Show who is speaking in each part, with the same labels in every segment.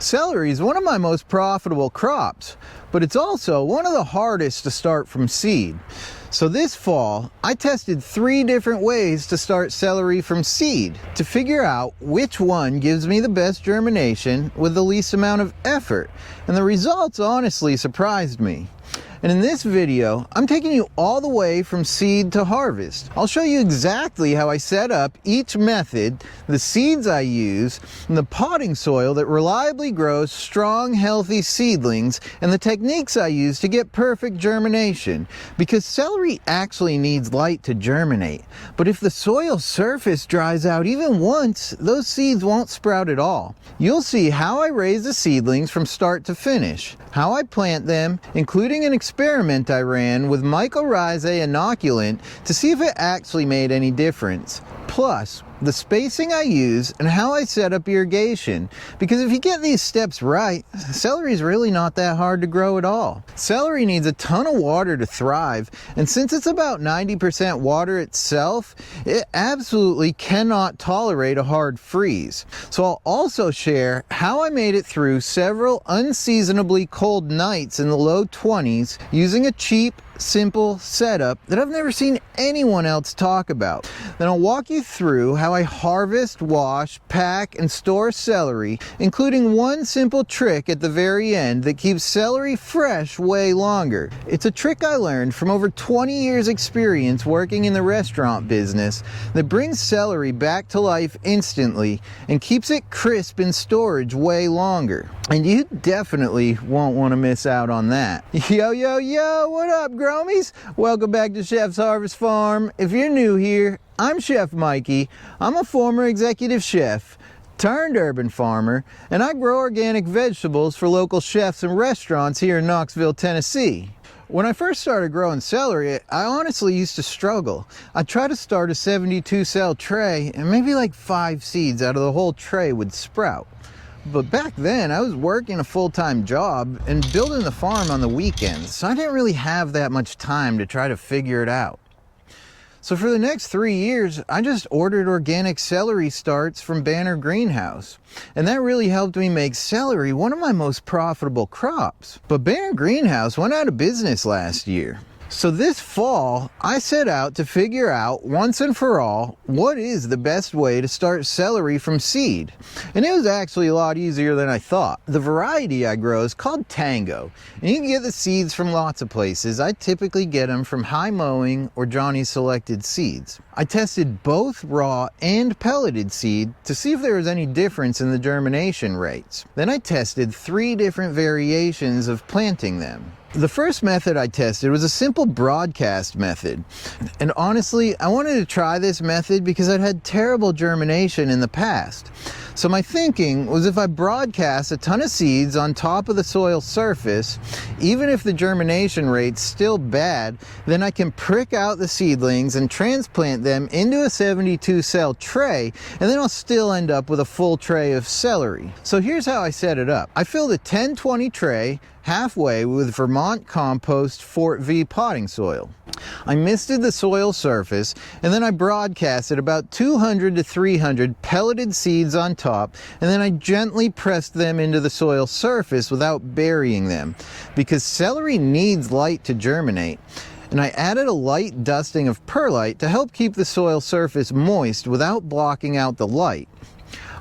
Speaker 1: Celery is one of my most profitable crops, but it's also one of the hardest to start from seed. So this fall, I tested 3 different ways to start celery from seed to figure out which one gives me the best germination with the least amount of effort, and the results honestly surprised me. And in this video, I'm taking you all the way from seed to harvest. I'll show you exactly how I set up each method, the seeds I use, and the potting soil that reliably grows strong, healthy seedlings, and the techniques I use to get perfect germination. Because celery actually needs light to germinate. But if the soil surface dries out even once, those seeds won't sprout at all. You'll see how I raise the seedlings from start to finish, how I plant them, including an experiment I ran with mycorrhizae inoculant to see if it actually made any difference. Plus, the spacing I use and how I set up irrigation, because if you get these steps right, celery is really not that hard to grow at all. Celery needs a ton of water to thrive, and since it's about 90% water itself, it absolutely cannot tolerate a hard freeze. So I'll also share how I made it through several unseasonably cold nights in the low 20s using a cheap, simple setup that I've never seen anyone else talk about. Then I'll walk you through how I harvest, wash, pack, and store celery, including one simple trick at the very end that keeps celery fresh way longer. It's a trick I learned from over 20 years experience working in the restaurant business that brings celery back to life instantly and keeps it crisp in storage way longer. And you definitely won't want to miss out on that. Yo, yo, yo, what up, Gromies? Welcome back to Chef's Harvest Farm. If you're new here, I'm Chef Mikey. I'm a former executive chef turned urban farmer, and I grow organic vegetables for local chefs and restaurants here in Knoxville, Tennessee. When I first started growing celery, I honestly used to struggle. I'd try to start a 72 cell tray, and maybe like 5 seeds out of the whole tray would sprout. But back then, I was working a full-time job and building the farm on the weekends, so I didn't really have that much time to try to figure it out. So for the next 3 years, I just ordered organic celery starts from Banner Greenhouse. And that really helped me make celery one of my most profitable crops. But Banner Greenhouse went out of business last year. So this fall, I set out to figure out once and for all what is the best way to start celery from seed. And it was actually a lot easier than I thought. The variety I grow is called Tango, and you can get the seeds from lots of places. I typically get them from High Mowing or Johnny's Selected Seeds. I tested both raw and pelleted seed to see if there was any difference in the germination rates. Then I tested 3 different variations of planting them. The first method I tested was a simple broadcast method. And honestly, I wanted to try this method because I'd had terrible germination in the past. So my thinking was if I broadcast a ton of seeds on top of the soil surface, even if the germination rate's still bad, then I can prick out the seedlings and transplant them into a 72 cell tray, and then I'll still end up with a full tray of celery. So here's how I set it up. I filled a 10-20 tray halfway with Vermont compost Fort V potting soil. I misted the soil surface, and then I broadcasted about 200 to 300 pelleted seeds on top, and then I gently pressed them into the soil surface without burying them, because celery needs light to germinate. And I added a light dusting of perlite to help keep the soil surface moist without blocking out the light.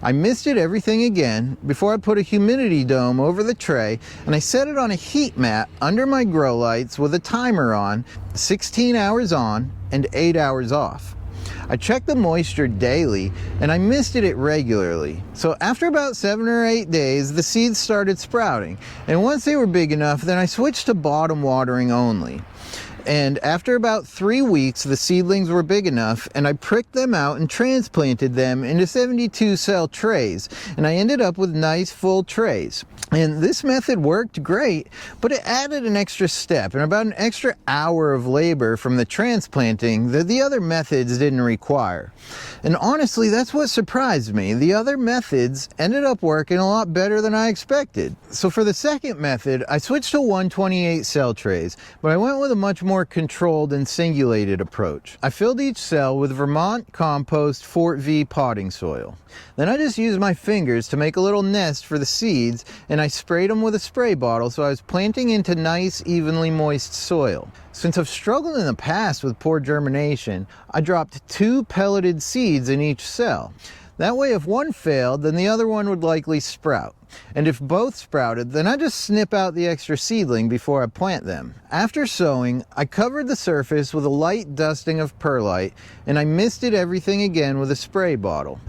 Speaker 1: I misted everything again before I put a humidity dome over the tray, and I set it on a heat mat under my grow lights with a timer on, 16 hours on and 8 hours off. I checked the moisture daily, and I misted it regularly. So after about 7 or 8 days, the seeds started sprouting, and once they were big enough, then I switched to bottom watering only. And after about 3 weeks, the seedlings were big enough, and I pricked them out and transplanted them into 72 cell trays, and I ended up with nice full trays. And this method worked great, but it added an extra step and about an extra hour of labor from the transplanting that the other methods didn't require. And honestly, that's what surprised me. The other methods ended up working a lot better than I expected. So for the second method, I switched to 128 cell trays, but I went with a much more controlled and singulated approach. I filled each cell with Vermont compost Fort V potting soil. Then I just used my fingers to make a little nest for the seeds, and I sprayed them with a spray bottle so I was planting into nice, evenly moist soil. Since I've struggled in the past with poor germination, I dropped 2 pelleted seeds in each cell. That way if one failed, then the other one would likely sprout. And if both sprouted, then I just snip out the extra seedling before I plant them. After sowing, I covered the surface with a light dusting of perlite, and I misted everything again with a spray bottle.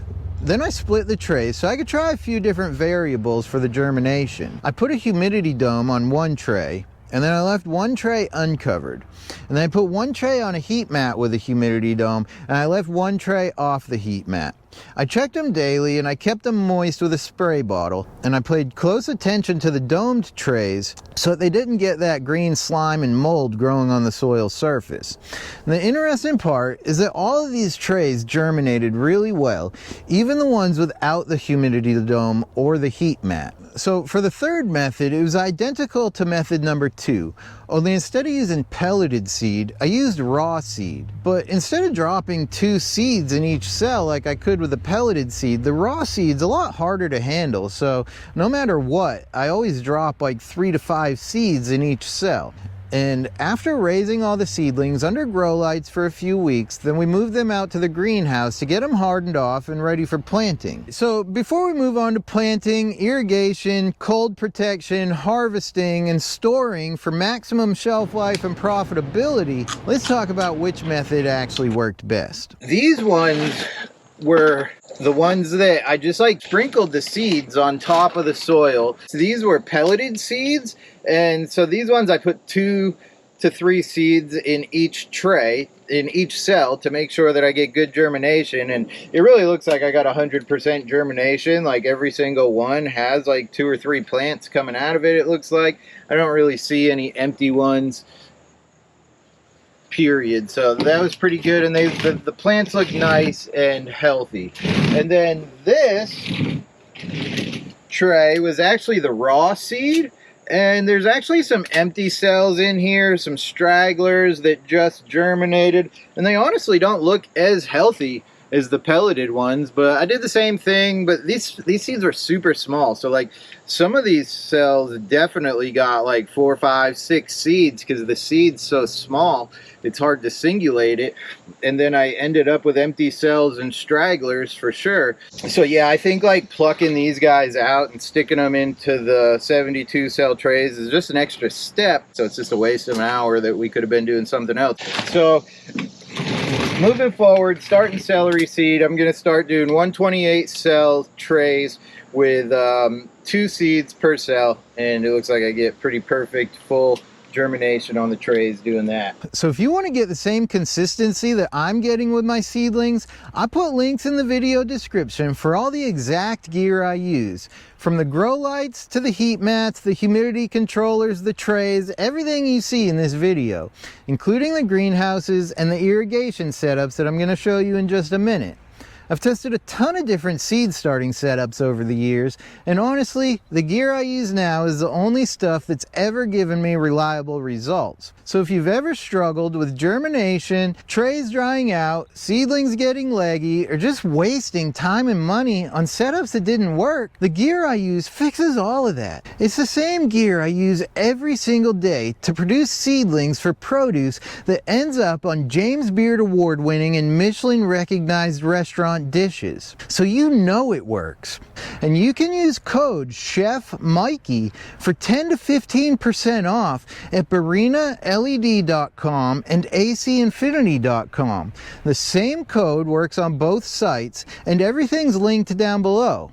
Speaker 1: Then I split the trays so I could try a few different variables for the germination. I put a humidity dome on one tray, and then I left one tray uncovered. And then I put one tray on a heat mat with a humidity dome, and I left one tray off the heat mat. I checked them daily, and I kept them moist with a spray bottle, and I paid close attention to the domed trays so that they didn't get that green slime and mold growing on the soil surface. And the interesting part is that all of these trays germinated really well, even the ones without the humidity dome or the heat mat. So for the third method, it was identical to method number 2, only instead of using pelleted seed, I used raw seed. But instead of dropping 2 seeds in each cell like I could with the pelleted seed, the raw seed's a lot harder to handle, so no matter what, I always drop like 3 to 5 seeds in each cell. And after raising all the seedlings under grow lights for a few weeks, then we moved them out to the greenhouse to get them hardened off and ready for planting. So before we move on to planting, irrigation, cold protection, harvesting, and storing for maximum shelf life and profitability, let's talk about which method actually worked best. These ones were the ones that I just sprinkled the seeds on top of the soil. So these were pelleted seeds, and so these ones I put 2 to 3 seeds in each tray, in each cell, to make sure that I get good germination. And it really looks like I got 100% germination. Like every single one has like 2 or 3 plants coming out of it, it looks like. I don't really see any empty ones, period. So that was pretty good, and the plants look nice and healthy. And then this tray was actually the raw seed, and there's actually some empty cells in here, some stragglers that just germinated, and they honestly don't look as healthy as the pelleted ones. But I did the same thing, but these seeds were super small, so like some of these cells definitely got like 4, 5, 6 seeds because the seed's so small it's hard to singulate it. And then I ended up with empty cells and stragglers for sure. So yeah, I think like plucking these guys out and sticking them into the 72 cell trays is just an extra step, so it's just a waste of an hour that we could have been doing something else. So moving forward, starting celery seed, I'm going to start doing 128 cell trays with 2 seeds per cell, and it looks like I get pretty perfect full germination on the trays doing that. So if you want to get the same consistency that I'm getting with my seedlings, I put links in the video description for all the exact gear I use. From the grow lights to the heat mats, the humidity controllers, the trays, everything you see in this video, including the greenhouses and the irrigation setups that I'm going to show you in just a minute. I've tested a ton of different seed starting setups over the years, and honestly, the gear I use now is the only stuff that's ever given me reliable results. So if you've ever struggled with germination, trays drying out, seedlings getting leggy, or just wasting time and money on setups that didn't work, the gear I use fixes all of that. It's the same gear I use every single day to produce seedlings for produce that ends up on James Beard award-winning and Michelin-recognized restaurant dishes. So you know it works. And you can use code Chef Mikey for 10 to 15% off at BarinaLED.com and ACinfinity.com. The same code works on both sites, and everything's linked down below.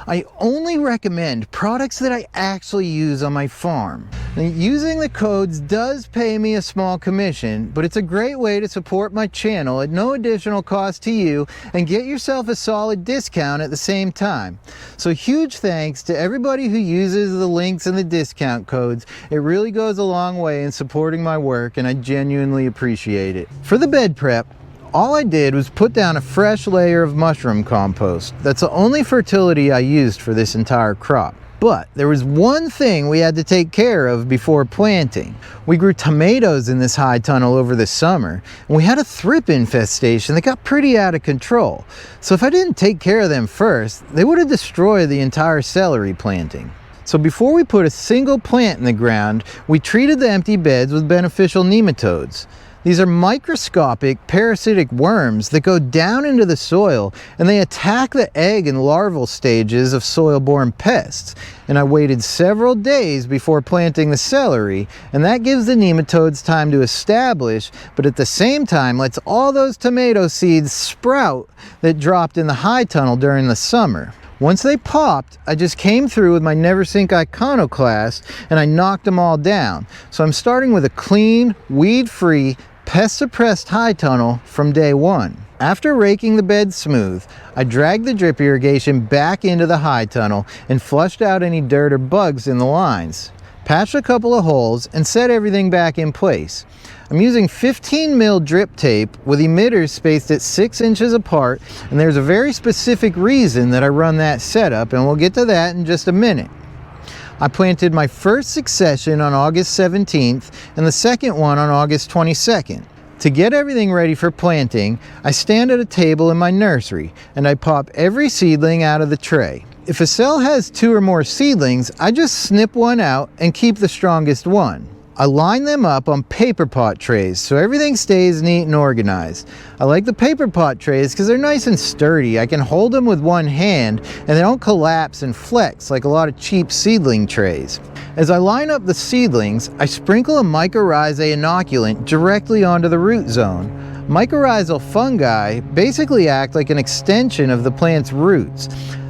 Speaker 1: I only recommend products that I actually use on my farm. Now, using the codes does pay me a small commission, but it's a great way to support my channel at no additional cost to you and get yourself a solid discount at the same time. So huge thanks to everybody who uses the links and the discount codes. It really goes a long way in supporting my work, and I genuinely appreciate it. For the bed prep, all I did was put down a fresh layer of mushroom compost. That's the only fertility I used for this entire crop. But there was one thing we had to take care of before planting. We grew tomatoes in this high tunnel over the summer, and we had a thrip infestation that got pretty out of control. So if I didn't take care of them first, they would have destroyed the entire celery planting. So before we put a single plant in the ground, we treated the empty beds with beneficial nematodes. These are microscopic parasitic worms that go down into the soil and they attack the egg and larval stages of soil-borne pests. And I waited several days before planting the celery, and that gives the nematodes time to establish, but at the same time lets all those tomato seeds sprout that dropped in the high tunnel during the summer. Once they popped, I just came through with my Neversink Iconoclast and I knocked them all down. So I'm starting with a clean, weed-free, pest-suppressed high tunnel from day one. After raking the bed smooth, I dragged the drip irrigation back into the high tunnel and flushed out any dirt or bugs in the lines. Patched a couple of holes and set everything back in place. I'm using 15 mil drip tape with emitters spaced at 6 inches apart, and there's a very specific reason that I run that setup, and we'll get to that in just a minute. I planted my first succession on August 17th and the second one on August 22nd. To get everything ready for planting, I stand at a table in my nursery and I pop every seedling out of the tray. If a cell has 2 or more seedlings, I just snip one out and keep the strongest one. I line them up on paper pot trays so everything stays neat and organized. I like the paper pot trays because they're nice and sturdy. I can hold them with one hand and they don't collapse and flex like a lot of cheap seedling trays. As I line up the seedlings, I sprinkle a mycorrhizae inoculant directly onto the root zone. Mycorrhizal fungi basically act like an extension of the plant's roots.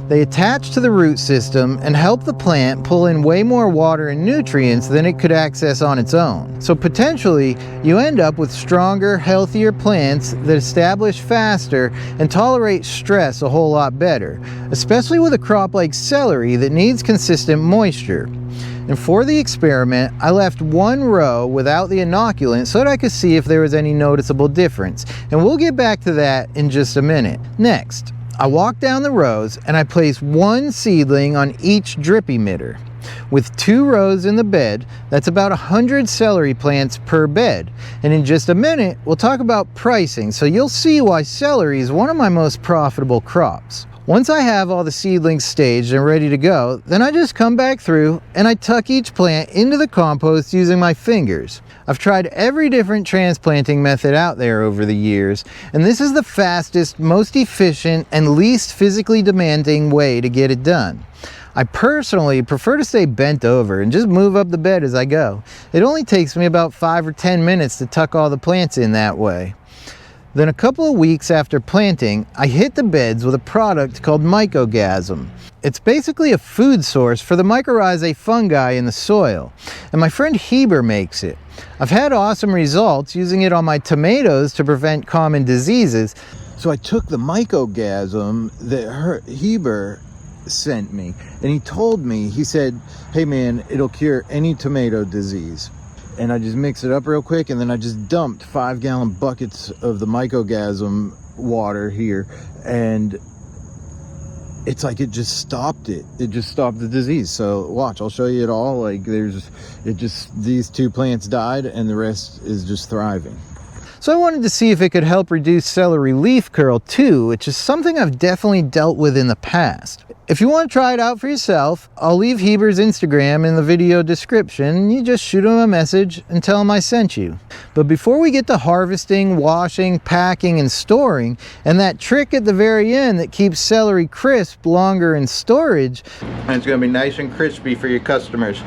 Speaker 1: They attach to the root system and help the plant pull in way more water and nutrients than it could access on its own. So potentially, you end up with stronger, healthier plants that establish faster and tolerate stress a whole lot better, especially with a crop like celery that needs consistent moisture. And for the experiment, I left one row without the inoculant so that I could see if there was any noticeable difference. And we'll get back to that in just a minute. Next, I walk down the rows and I place one seedling on each drip emitter. With 2 rows in the bed, that's about 100 celery plants per bed. And in just a minute, we'll talk about pricing, so you'll see why celery is one of my most profitable crops. Once I have all the seedlings staged and ready to go, then I just come back through and I tuck each plant into the compost using my fingers. I've tried every different transplanting method out there over the years, and this is the fastest, most efficient, and least physically demanding way to get it done. I personally prefer to stay bent over and just move up the bed as I go. It only takes me about 5 or 10 minutes to tuck all the plants in that way. Then a couple of weeks after planting, I hit the beds with a product called Mycogasm. It's basically a food source for the mycorrhizae fungi in the soil, and my friend Heber makes it. I've had awesome results using it on my tomatoes to prevent common diseases, so I took the Mycogasm that Heber sent me, and he told me, he said, hey man, it'll cure any tomato disease. And I just mix it up real quick, and then I just dumped 5-gallon buckets of the Mycogasm water here, and it's like it just stopped it. It just stopped the disease. So watch, I'll show you it all. Like these 2 plants died and the rest is just thriving. So I wanted to see if it could help reduce celery leaf curl too, which is something I've definitely dealt with in the past. If you want to try it out for yourself, I'll leave Heber's Instagram in the video description. You just shoot him a message and tell him I sent you. But before we get to harvesting, washing, packing, and storing, and that trick at the very end that keeps celery crisp longer in storage, and it's going to be nice and crispy for your customers.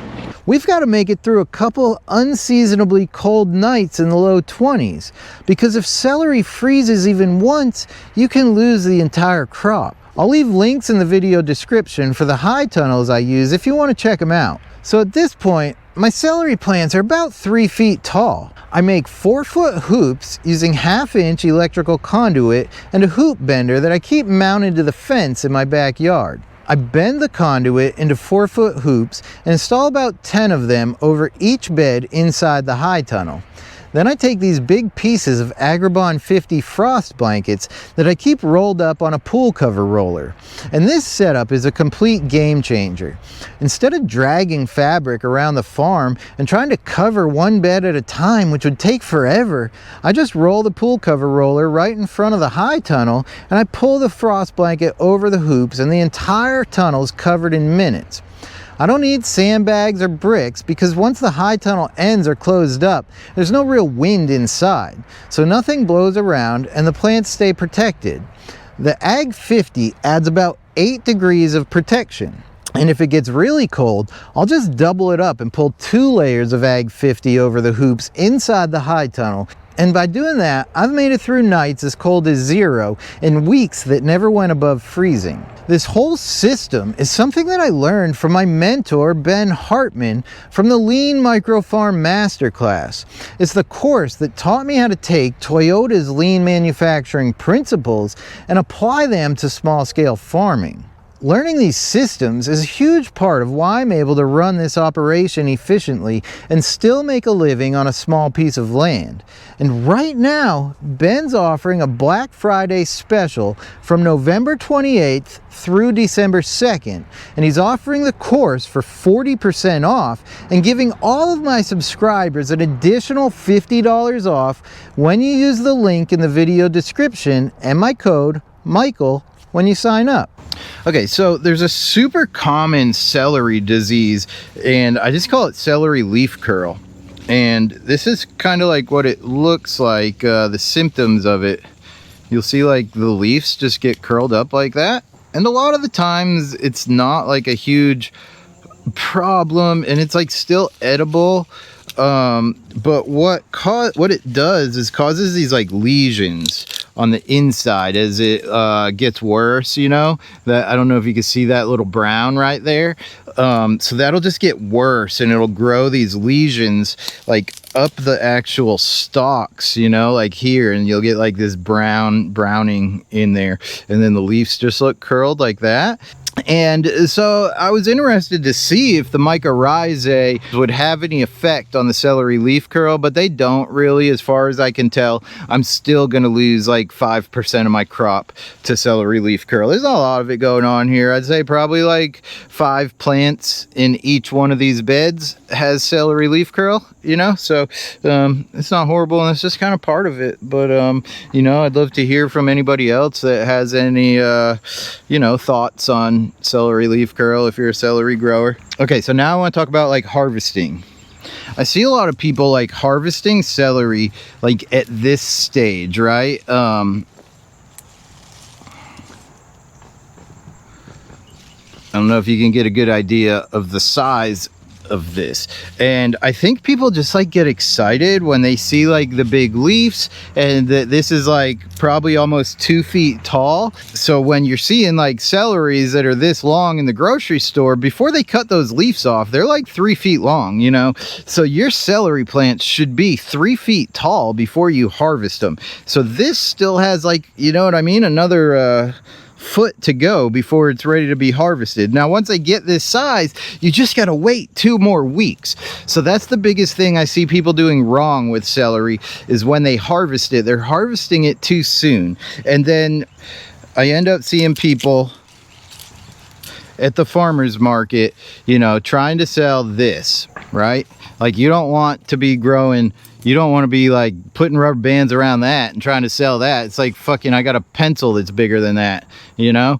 Speaker 1: we've got to make it through a couple unseasonably cold nights in the low 20s, because if celery freezes even once, you can lose the entire crop. I'll leave links in the video description for the high tunnels I use if you want to check them out. So at this point, my celery plants are about 3 feet tall. I make 4-foot hoops using 1/2-inch electrical conduit and a hoop bender that I keep mounted to the fence in my backyard. I bend the conduit into 4-foot hoops and install about 10 of them over each bed inside the high tunnel. Then I take these big pieces of Agribon 50 frost blankets that I keep rolled up on a pool cover roller. And this setup is a complete game changer. Instead of dragging fabric around the farm and trying to cover one bed at a time, which would take forever, I just roll the pool cover roller right in front of the high tunnel and I pull the frost blanket over the hoops and the entire tunnel is covered in minutes. I don't need sandbags or bricks because once the high tunnel ends are closed up, there's no real wind inside, so nothing blows around and the plants stay protected. The Ag 50 adds about 8 degrees of protection. And if it gets really cold, I'll just double it up and pull 2 layers of Ag 50 over the hoops inside the high tunnel. And by doing that, I've made it through nights as cold as 0 and weeks that never went above freezing. This whole system is something that I learned from my mentor, Ben Hartman, from the Lean Microfarm Masterclass. It's the course that taught me how to take Toyota's lean manufacturing principles and apply them to small-scale farming. Learning these systems is a huge part of why I'm able to run this operation efficiently and still make a living on a small piece of land. And right now, Ben's offering a Black Friday special from November 28th through December 2nd. And he's offering the course for 40% off and giving all of my subscribers an additional $50 off when you use the link in the video description and my code Michael when you sign up. Okay, so there's a super common celery disease, and I just call it celery leaf curl. And this is kind of like what it looks like, the symptoms of it. You'll see like the leaves just get curled up like that. And a lot of the times it's not like a huge problem and it's like still edible. But what it does is causes these like lesions on the inside as it gets worse, you know, that I don't know if you can see that little brown right there. So that'll just get worse and it'll grow these lesions like up the actual stalks, you know, like here, and you'll get like this browning in there, and then the leaves just look curled like that. And so I was interested to see if the mycorrhizae would have any effect on the celery leaf curl, but they don't really, as far as I can tell. I'm still going to lose like 5% of my crop to celery leaf curl. There's not a lot of it going on here. I'd say probably like 5 plants in each one of these beds has celery leaf curl, you know, so it's not horrible and it's just kind of part of it. But you know, I'd love to hear from anybody else that has any you know, thoughts on celery leaf curl if you're a celery grower. Okay, so now I want to talk about like harvesting. I see a lot of people like harvesting celery like at this stage, right? I don't know if you can get a good idea of the size of this, and I think people just like get excited when they see like the big leaves, and that this is like probably almost 2 feet tall. So when you're seeing like celeries that are this long in the grocery store, before they cut those leaves off, they're like 3 feet long, you know. So your celery plants should be 3 feet tall before you harvest them. So this still has like, you know what I mean, another foot to go before it's ready to be harvested. Now once they get this size, you just got to wait 2 more weeks. So that's the biggest thing I see people doing wrong with celery, is when they harvest it, they're harvesting it too soon. And then I end up seeing people at the farmer's market, you know, trying to sell this, right? Like you don't want to be growing, you don't want to be like putting rubber bands around that and trying to sell that. It's like fucking, I got a pencil that's bigger than that, you know?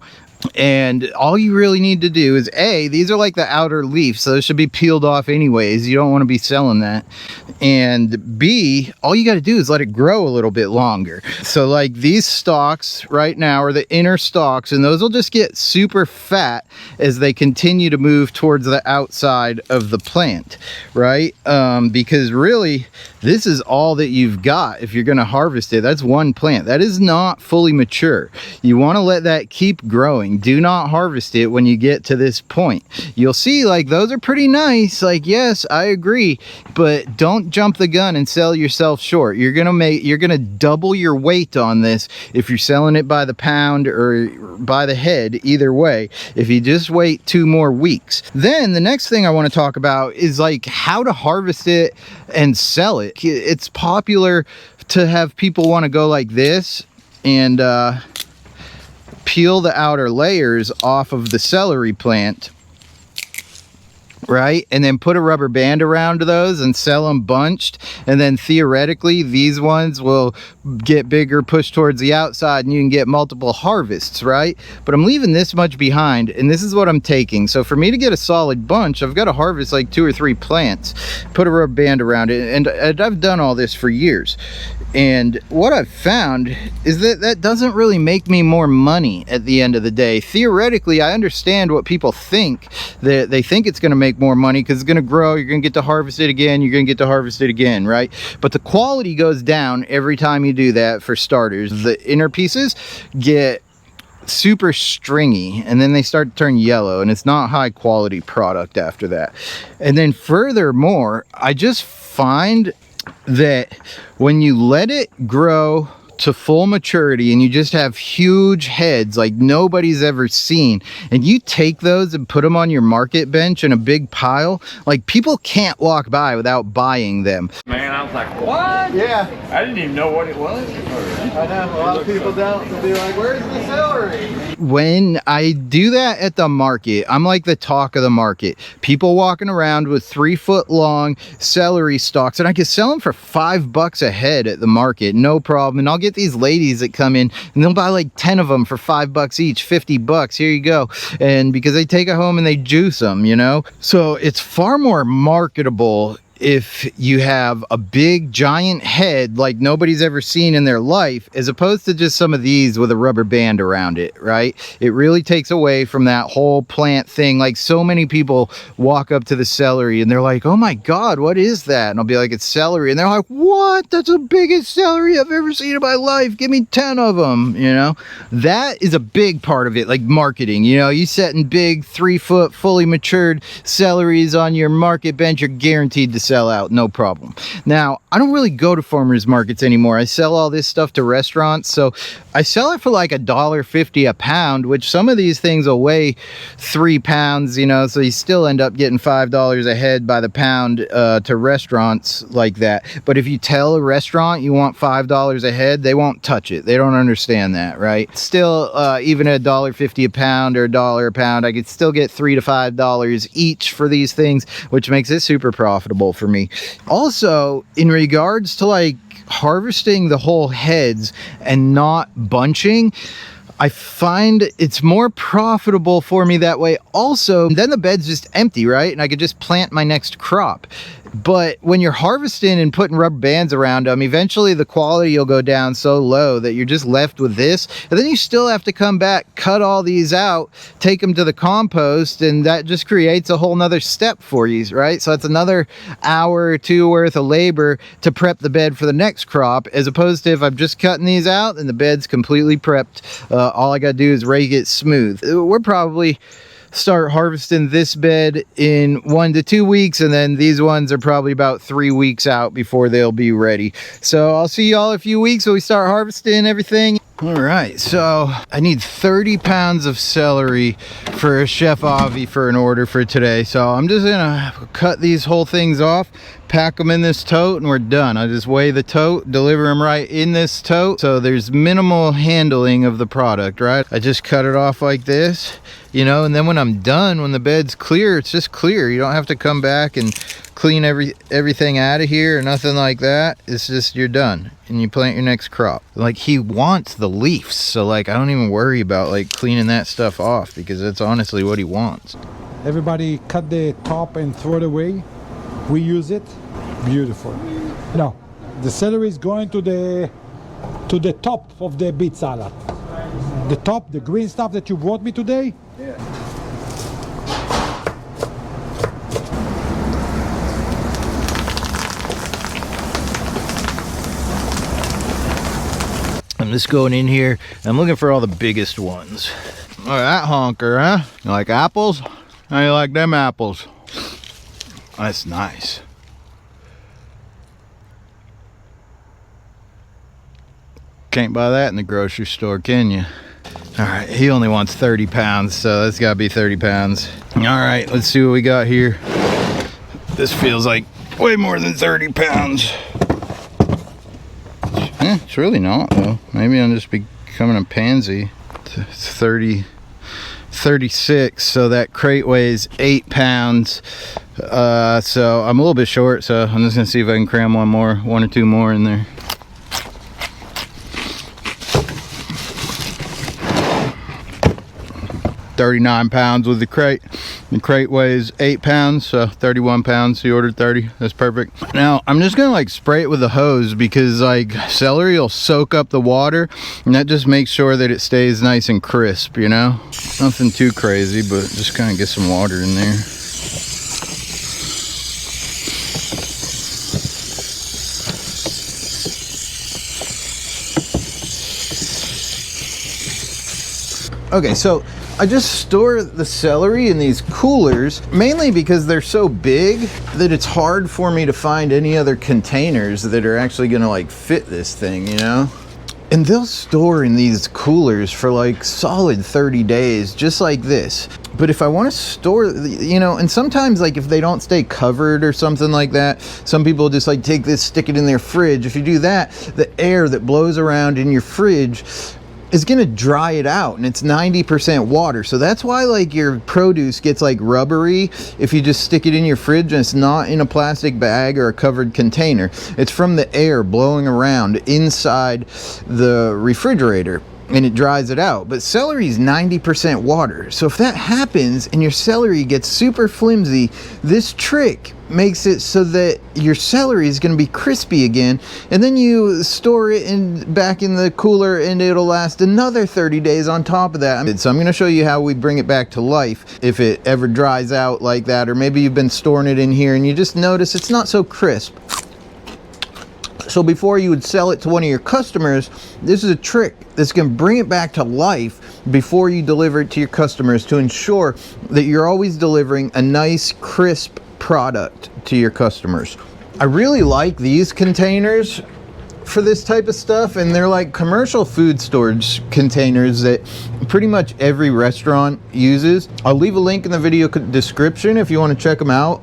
Speaker 1: And all you really need to do is, these are like the outer leaves, so they should be peeled off anyways. You don't want to be selling that. and B, all you got to do is let it grow a little bit longer. So like these stalks right now are the inner stalks, and those will just get super fat as they continue to move towards the outside of the plant, right? Because really this is all that you've got if you're going to harvest it. That's one plant. That is not fully mature. You want to let that keep growing. Do not harvest it when you get to this point. You'll see like those are pretty nice. Like, yes, I agree, but don't jump the gun and sell yourself short. You're gonna double your weight on this if you're selling it by the pound or by the head. Either way, if you just wait 2 more weeks. Then the next thing I want to talk about is like how to harvest it and sell it. It's popular to have people want to go like this and peel the outer layers off of the celery plant, right, and then put a rubber band around those and sell them bunched, and then theoretically these ones will get bigger, push towards the outside, and you can get multiple harvests, right? But I'm leaving this much behind, and this is what I'm taking. So for me to get a solid bunch, I've got to harvest like 2 or 3 plants, put a rubber band around it, and I've done all this for years. And what I've found is that that doesn't really make me more money at the end of the day. Theoretically, I understand what people think, that they think it's going to make more money because it's going to grow, you're going to get to harvest it again, you're going to get to harvest it again, right? But the quality goes down every time you do that, for starters. The inner pieces get super stringy, and then they start to turn yellow, and it's not high quality product after that. And then furthermore, I just find that when you let it grow to full maturity and you just have huge heads like nobody's ever seen, and you take those and put them on your market bench in a big pile, like people can't walk by without buying them.
Speaker 2: Man, I was like, what?
Speaker 1: Yeah,
Speaker 2: I didn't even know what it was.
Speaker 1: I know, a lot of people don't. They'll be like, where's the celery? When I do that at the market, I'm like the talk of the market. People walking around with 3-foot long celery stalks, and I can sell them for $5 a head at the market, no problem. And I'll get these ladies that come in and they'll buy like 10 of them for $5 each, $50. Here you go. And because they take it home and they juice them, you know? So it's far more marketable if you have a big giant head like nobody's ever seen in their life, as opposed to just some of these with a rubber band around it, right? It really takes away from that whole plant thing. Like, so many people walk up to the celery and they're like, oh my God, what is that? And I'll be like, it's celery. And they're like, what? That's the biggest celery I've ever seen in my life. Give me 10 of them, you know? That is a big part of it, like marketing. You know, you setting big 3-foot fully matured celeries on your market bench, you're guaranteed to sell out, no problem. Now, I don't really go to farmers markets anymore. I sell all this stuff to restaurants, so I sell it for like $1.50 a pound, which some of these things will weigh 3 pounds, you know, so you still end up getting $5 a head by the pound to restaurants like that. But if you tell a restaurant you want $5 a head, they won't touch it. They don't understand that, right? Still, even at $1.50 a pound or $1 a pound, I could still get $3 to $5 each for these things, which makes it super profitable for me. Also, in regards to like harvesting the whole heads and not bunching, I find it's more profitable for me that way. Also, then the bed's just empty, right? And I could just plant my next crop. But when you're harvesting and putting rubber bands around them, eventually the quality will go down so low that you're just left with this. And then you still have to come back, cut all these out, take them to the compost, and that just creates a whole nother step for you, right? So it's another hour or 2 worth of labor to prep the bed for the next crop, as opposed to if I'm just cutting these out and the bed's completely prepped. All I gotta do is rake it smooth. We're probably start harvesting this bed in 1 to 2 weeks, and then these ones are probably about 3 weeks out before they'll be ready. So I'll see y'all in a few weeks when we start harvesting everything. All right, so I need 30 pounds of celery for Chef Avi for an order for today. So I'm just gonna cut these whole things off, pack them in this tote, and we're done. I just weigh the tote, deliver them right in this tote, so there's minimal handling of the product, right? I just cut it off like this, you know, and then when I'm done, when the bed's clear, it's just clear. You don't have to come back and clean everything out of here or nothing like that. It's just, you're done and you plant your next crop. Like, he wants the leaves, so like I don't even worry about like cleaning that stuff off, because that's honestly what he wants.
Speaker 3: Everybody cut the top and throw it away. We use it. Beautiful. Now, the celery is going to the top of the beet salad. The top, the green stuff that you brought me today.
Speaker 1: Yeah. I'm just going in here. I'm looking for all the biggest ones. Oh, that honker, huh? You like apples? How you like them apples? That's nice. Can't buy that in the grocery store, can you? All right, he only wants 30 pounds, so that's gotta be 30 pounds. All right, let's see what we got here. This feels like way more than 30 pounds. It's really not though. Maybe I'm just becoming a pansy. It's 36, so that crate weighs 8 pounds. So I'm a little bit short, so I'm just gonna see if I can cram one or two more in there. 39 pounds with the crate. The crate weighs 8 pounds, so 31 pounds. He ordered 30. That's perfect. Now I'm just gonna like spray it with a hose because like celery will soak up the water, and that just makes sure that it stays nice and crisp, you know? Nothing too crazy, but just kind of get some water in there. Okay, so I just store the celery in these coolers, mainly because they're so big that it's hard for me to find any other containers that are actually gonna like fit this thing, you know? And they'll store in these coolers for like solid 30 days, just like this. But if I want to store, you know, and sometimes like if they don't stay covered or something like that, some people just like take this, stick it in their fridge. If you do that, the air that blows around in your fridge is gonna dry it out, and it's 90% water. So that's why like your produce gets like rubbery if you just stick it in your fridge and it's not in a plastic bag or a covered container. It's from the air blowing around inside the refrigerator, and it dries it out. But celery is 90% water. So if that happens and your celery gets super flimsy, this trick makes it so that your celery is going to be crispy again, and then you store it back in the cooler and it'll last another 30 days on top of that. So I'm going to show you how we bring it back to life if it ever dries out like that, or maybe you've been storing it in here and you just notice it's not so crisp. So before you would sell it to one of your customers, this is a trick that's going to bring it back to life before you deliver it to your customers, to ensure that you're always delivering a nice crisp product to your customers. I really like these containers for this type of stuff, and they're like commercial food storage containers that pretty much every restaurant uses. I'll leave a link in the video description if you want to check them out.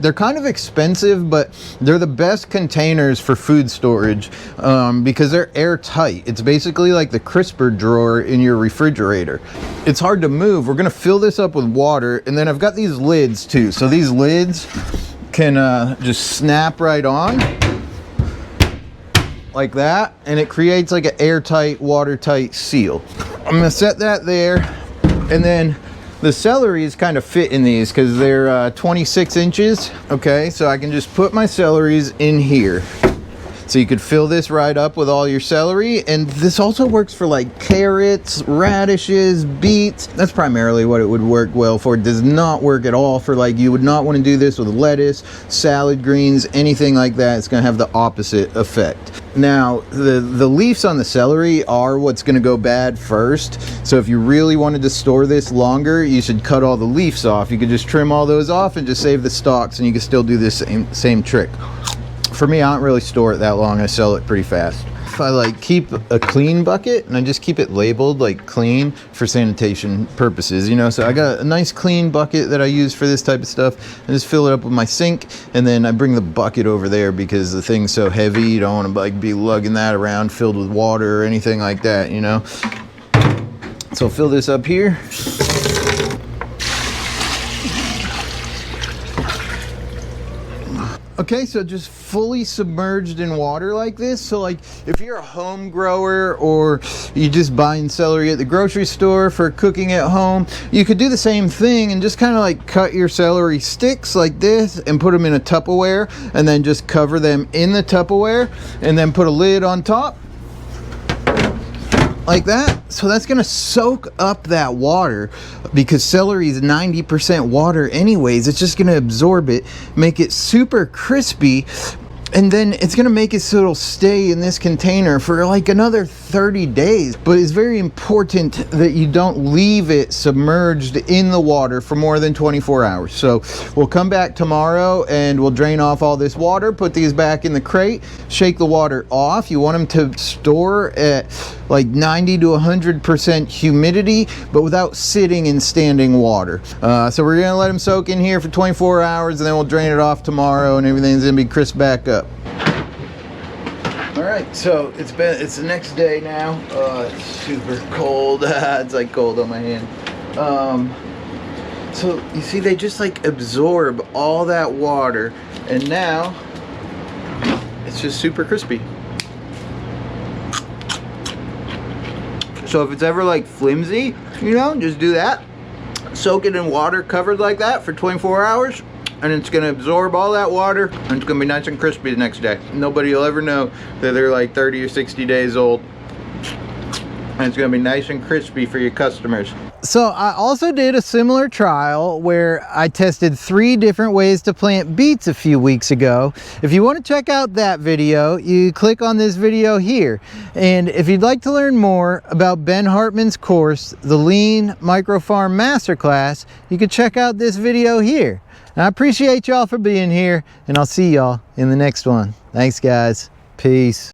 Speaker 1: They're kind of expensive, but they're the best containers for food storage because they're airtight. It's basically like the crisper drawer in your refrigerator. It's hard to move. We're gonna fill this up with water, and then I've got these lids too. So these lids can just snap right on like that, and it creates like an airtight, watertight seal. I'm gonna set that there, and then the celery is kind of fit in these because they're 26 inches. Okay, so I can just put my celeries in here. So you could fill this right up with all your celery, and this also works for like carrots, radishes, beets. That's primarily what it would work well for. It does not work at all for like, you would not want to do this with lettuce, salad greens, anything like that. It's going to have the opposite effect. Now, the leaves on the celery are what's going to go bad first. So if you really wanted to store this longer, you should cut all the leaves off. You could just trim all those off and just save the stalks, and you can still do this same trick. For me, I don't really store it that long. I sell it pretty fast. If I like keep a clean bucket, and I just keep it labeled like clean for sanitation purposes, you know, so I got a nice clean bucket that I use for this type of stuff. I just fill it up with my sink, and then I bring the bucket over there because the thing's so heavy. You don't want to like be lugging that around filled with water or anything like that, you know. So I'll fill this up here. Okay, so just fully submerged in water like this. So like if you're a home grower or you just buying celery at the grocery store for cooking at home, you could do the same thing and just kind of like cut your celery sticks like this and put them in a Tupperware and then just cover them in the Tupperware and then put a lid on top like that. So that's gonna soak up that water because celery is 90% water anyways. It's just gonna absorb it, make it super crispy, and then it's gonna make it so it'll stay in this container for like another 30 days. But it's very important that you don't leave it submerged in the water for more than 24 hours. So we'll come back tomorrow and we'll drain off all this water, put these back in the crate, shake the water off. You want them to store at like 90 to 100% humidity, but without sitting in standing water. So we're gonna let them soak in here for 24 hours and then we'll drain it off tomorrow and everything's gonna be crisp back up. All right, so it's the next day now. It's super cold. It's like cold on my hand. So you see, they just like absorb all that water, and now it's just super crispy. So if it's ever like flimsy, you know, just do that. Soak it in water covered like that for 24 hours. And it's gonna absorb all that water and it's gonna be nice and crispy the next day. Nobody will ever know that they're like 30 or 60 days old. And it's gonna be nice and crispy for your customers. So I also did a similar trial where I tested 3 different ways to plant beets a few weeks ago. If you want to check out that video, you click on this video here. And if you'd like to learn more about Ben Hartman's course, the Lean Micro Farm Masterclass, you can check out this video here. And I appreciate y'all for being here, and I'll see y'all in the next one. Thanks, guys. Peace.